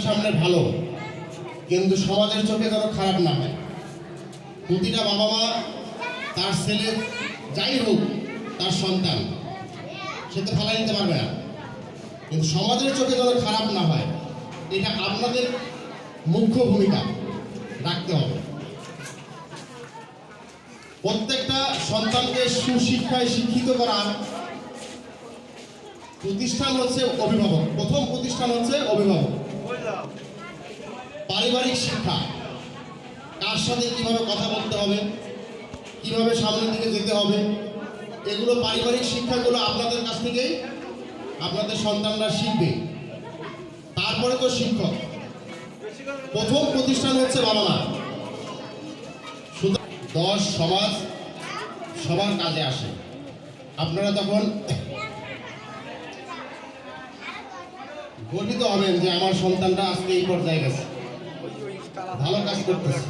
সামনে ভালো, কিন্তু সমাজের চোখে যেন খারাপ না হয়। প্রতিটা বাবা মা তার ছেলে যাই হোক, তার সন্তান সে তো ফেলাই নিতে পারবে না, কিন্তু সমাজের চোখে যেন খারাপ না হয়, এটা আপনাদের মুখ্য ভূমিকা রাখতে হবে। প্রত্যেকটা সন্তানকে সুশিক্ষায় শিক্ষিত করার প্রতিষ্ঠান হচ্ছে অভিভাবক। প্রথম প্রতিষ্ঠান হচ্ছে অভিভাবক। পারিবারিক শিক্ষা, কার সাথে কিভাবে কথা বলতে হবে, কিভাবে সামনের দিকে যেতে হবে, এগুলো পারিবারিক শিক্ষাগুলো আপনাদের কাছ থেকেই আপনাদের সন্তানরা শিখবে। তারপরে তো শিক্ষক। প্রথম প্রতিষ্ঠান হচ্ছে বাবা মা। দশ সমাজ সবার কাজে আসে। আপনারা তখন গর্বিত হবেন যে আমার সন্তানরা আজকে এই পর্যায়ে গেছে, ভালো কাজ করতেছে।